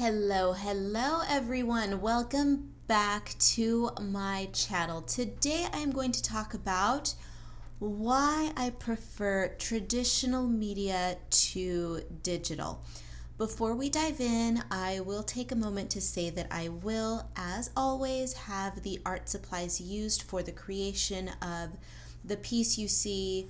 Hello everyone. Welcome back to my channel. Today I'm going to talk about why I prefer traditional media to digital. Before we dive in, I will take a moment to say that I will, as always, have the art supplies used for the creation of the piece you see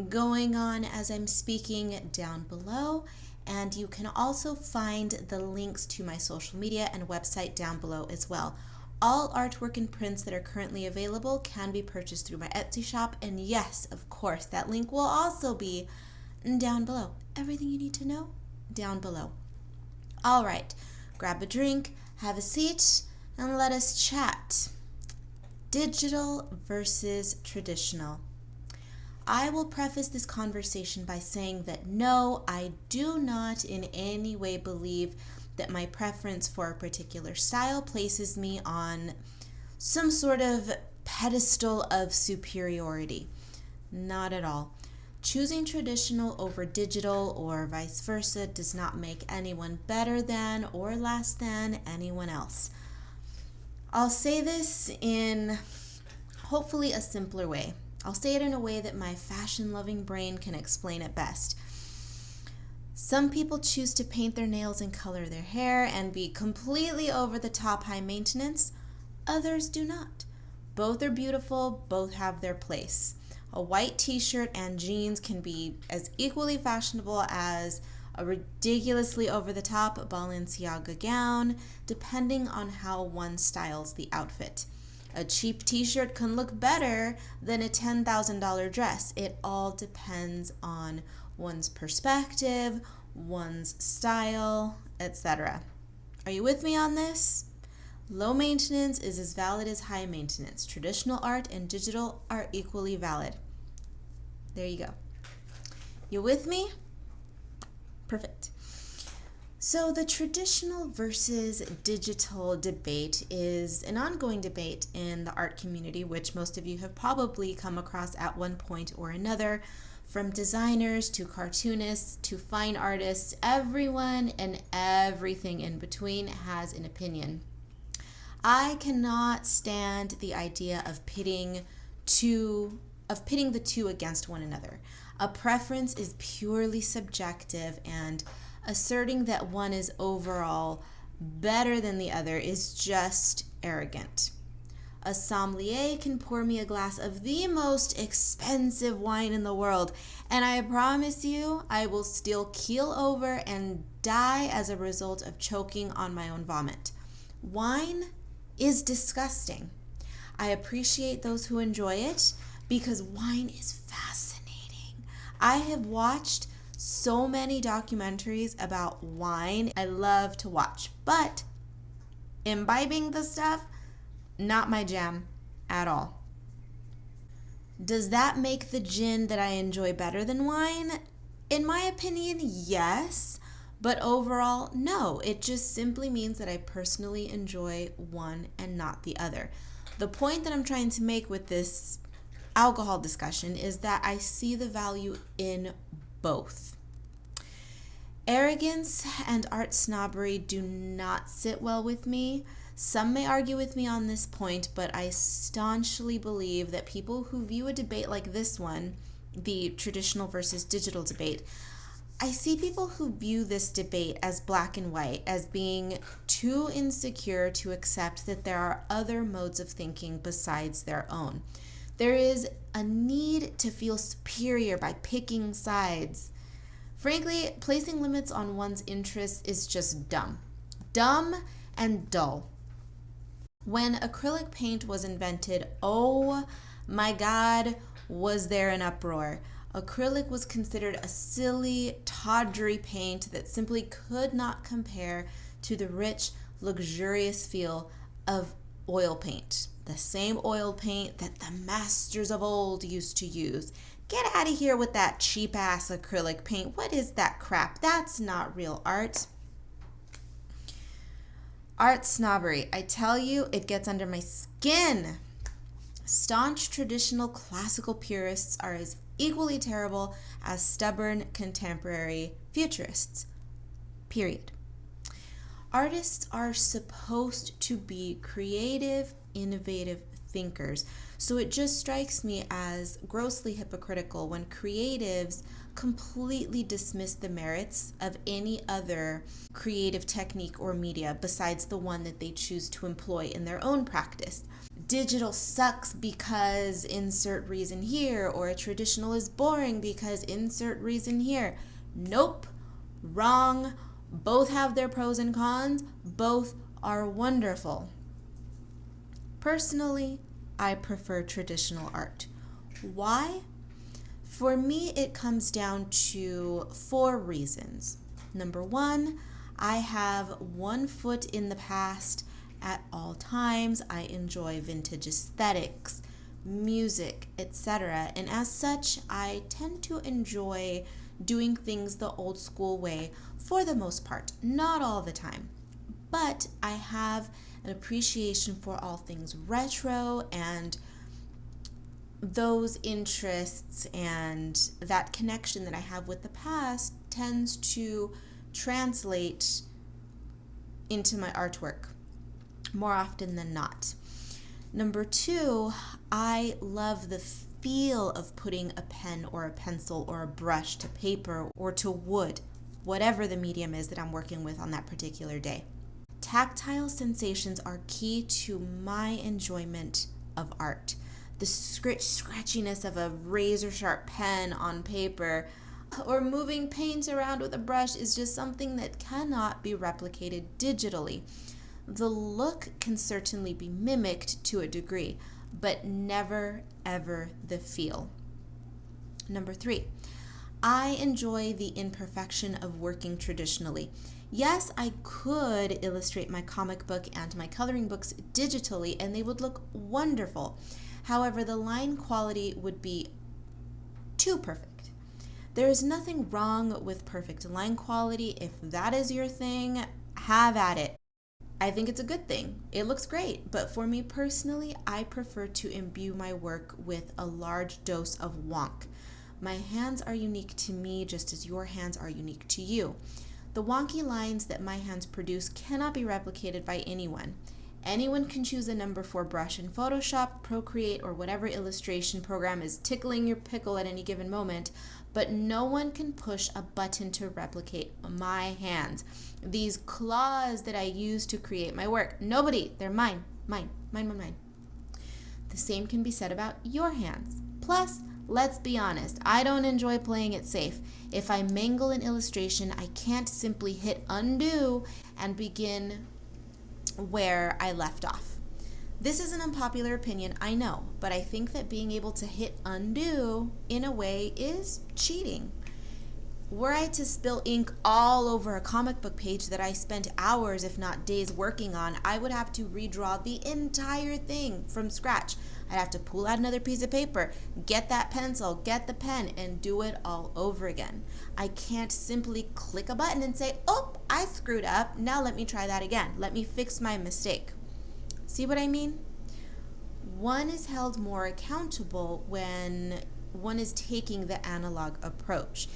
going on as I'm speaking down below. And you can also find the links to my social media and website down below as well. All artwork and prints that are currently available can be purchased through my Etsy shop. And yes, of course, that link will also be down below. Everything you need to know down below. All right, grab a drink, have a seat, and let us chat. Digital versus traditional. I will preface this conversation by saying that no, I do not in any way believe that my preference for a particular style places me on some sort of pedestal of superiority. Not at all. Choosing traditional over digital or vice versa does not make anyone better than or less than anyone else. I'll say this in hopefully a simpler way. I'll say it in a way that my fashion-loving brain can explain it best. Some people choose to paint their nails and color their hair and be completely over the top high maintenance. Others do not. Both are beautiful, both have their place. A white t-shirt and jeans can be as equally fashionable as a ridiculously over-the-top Balenciaga gown, depending on how one styles the outfit. A cheap t-shirt can look better than a $10,000 dress. It all depends on one's perspective, one's style, etc. Are you with me on this? Low maintenance is as valid as high maintenance. Traditional art and digital are equally valid. There you go. You with me? Perfect. So the traditional versus digital debate is an ongoing debate in the art community, which most of you have probably come across at one point or another. From designers to cartoonists to fine artists, everyone and everything in between has an opinion. I cannot stand the idea of pitting the two against one another. A preference is purely subjective, and asserting that one is overall better than the other is just arrogant. A sommelier can pour me a glass of the most expensive wine in the world, and I promise you I will still keel over and die as a result of choking on my own vomit. Wine is disgusting. I appreciate those who enjoy it because wine is fascinating. I have watched so many documentaries about wine I love to watch, but imbibing the stuff, not my jam at all. Does that make the gin that I enjoy better than wine? In my opinion, yes, but overall, no. It just simply means that I personally enjoy one and not the other. The point that I'm trying to make with this alcohol discussion is that I see the value in both. Arrogance and art snobbery do not sit well with me. Some may argue with me on this point, but I staunchly believe that people who view a debate like this one, the traditional versus digital debate, I see people who view this debate as black and white, as being too insecure to accept that there are other modes of thinking besides their own. There is a need to feel superior by picking sides. Frankly, placing limits on one's interests is just dumb. Dumb and dull. When acrylic paint was invented, oh my God, was there an uproar. Acrylic was considered a silly, tawdry paint that simply could not compare to the rich, luxurious feel of oil paint. The same oil paint that the masters of old used to use. Get out of here with that cheap-ass acrylic paint. What is that crap? That's not real art. Art snobbery. I tell you, it gets under my skin. Staunch traditional classical purists are as equally terrible as stubborn contemporary futurists. Period. Artists are supposed to be creative, innovative thinkers. So it just strikes me as grossly hypocritical when creatives completely dismiss the merits of any other creative technique or media besides the one that they choose to employ in their own practice. Digital sucks because insert reason here, or traditional is boring because insert reason here. Nope, wrong. Both have their pros and cons. Both are wonderful. Personally, I prefer traditional art. Why? For me, it comes down to 4 reasons. Number 1, I have one foot in the past at all times. I enjoy vintage aesthetics, music, etc. And as such, I tend to enjoy doing things the old school way for the most part, not all the time. But I have an appreciation for all things retro, and those interests and that connection that I have with the past tends to translate into my artwork more often than not. Number 2, I love the feel of putting a pen or a pencil or a brush to paper or to wood, whatever the medium is that I'm working with on that particular day. Tactile sensations are key to my enjoyment of art. The scratchiness of a razor sharp pen on paper or moving paint around with a brush is just something that cannot be replicated digitally. The look can certainly be mimicked to a degree, but never ever the feel. Number 3, I enjoy the imperfection of working traditionally. Yes, I could illustrate my comic book and my coloring books digitally and they would look wonderful. However, the line quality would be too perfect. There is nothing wrong with perfect line quality. If that is your thing, have at it. I think it's a good thing. It looks great, but for me personally, I prefer to imbue my work with a large dose of wonk. My hands are unique to me just as your hands are unique to you. The wonky lines that my hands produce cannot be replicated by anyone. Anyone can choose a number 4 brush in Photoshop, Procreate, or whatever illustration program is tickling your pickle at any given moment, but no one can push a button to replicate my hands. These claws that I use to create my work. Nobody. They're mine. Mine. Mine, mine, mine. The same can be said about your hands. Plus, let's be honest, I don't enjoy playing it safe. If I mangle an illustration, I can't simply hit undo and begin where I left off. This is an unpopular opinion, I know, but I think that being able to hit undo in a way is cheating. Were I to spill ink all over a comic book page that I spent hours, if not days, working on, I would have to redraw the entire thing from scratch. I'd have to pull out another piece of paper, get that pencil, get the pen, and do it all over again. I can't simply click a button and say, oh, I screwed up, now let me try that again. Let me fix my mistake. See what I mean? One is held more accountable when one is taking the analog approach.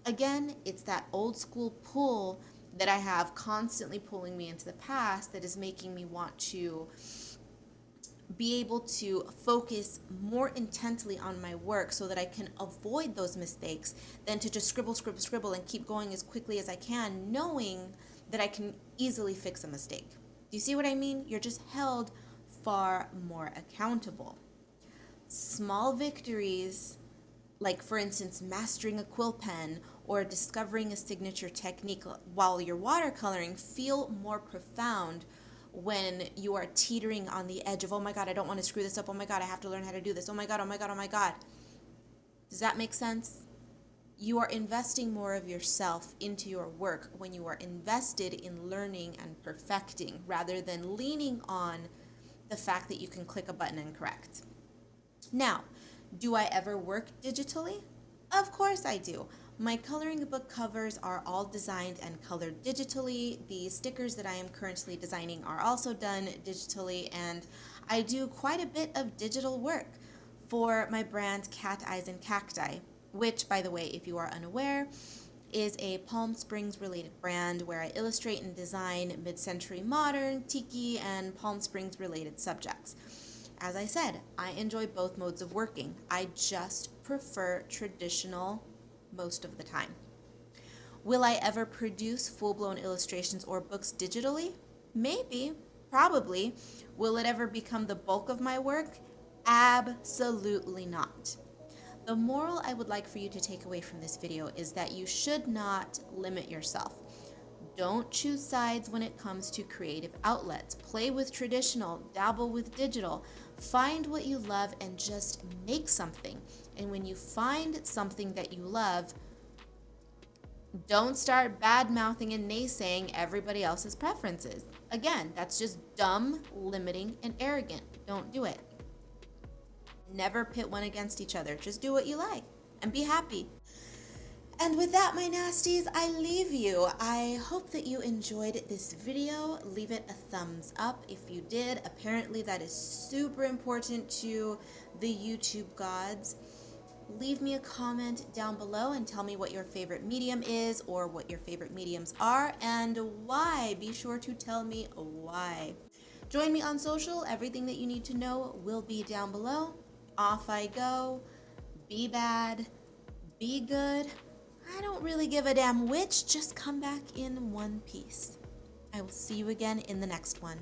Again, it's that old school pull that I have constantly pulling me into the past that is making me want to be able to focus more intently on my work so that I can avoid those mistakes than to just scribble, scribble, scribble and keep going as quickly as I can, knowing that I can easily fix a mistake. Do you see what I mean? You're just held far more accountable. Small victories, like for instance, mastering a quill pen or discovering a signature technique while you're watercoloring, feel more profound when you are teetering on the edge of, oh my God, I don't want to screw this up. Oh my God, I have to learn how to do this. Oh my God, oh my God, oh my God. Does that make sense? You are investing more of yourself into your work when you are invested in learning and perfecting rather than leaning on the fact that you can click a button and correct. Now, do I ever work digitally? Of course I do. My coloring book covers are all designed and colored digitally. The stickers that I am currently designing are also done digitally, and I do quite a bit of digital work for my brand Cat Eyes and Cacti, which, by the way, if you are unaware, is a Palm Springs related brand where I illustrate and design mid-century modern, tiki, and Palm Springs related subjects. As I said, I enjoy both modes of working. I just prefer traditional most of the time. Will I ever produce full-blown illustrations or books digitally? Maybe, probably. Will it ever become the bulk of my work? Absolutely not. The moral I would like for you to take away from this video is that you should not limit yourself. Don't choose sides when it comes to creative outlets. Play with traditional, dabble with digital. Find what you love and just make something. And when you find something that you love, don't start bad-mouthing and naysaying everybody else's preferences. Again, that's just dumb, limiting, and arrogant. Don't do it. Never pit one against each other. Just do what you like and be happy. And with that, my nasties, I leave you. I hope that you enjoyed this video. Leave it a thumbs up if you did. Apparently that is super important to the YouTube gods. Leave me a comment down below and tell me what your favorite medium is or what your favorite mediums are and why. Be sure to tell me why. Join me on social. Everything that you need to know will be down below. Off I go. Be bad. Be good. I don't really give a damn which. Just come back in one piece. I will see you again in the next one.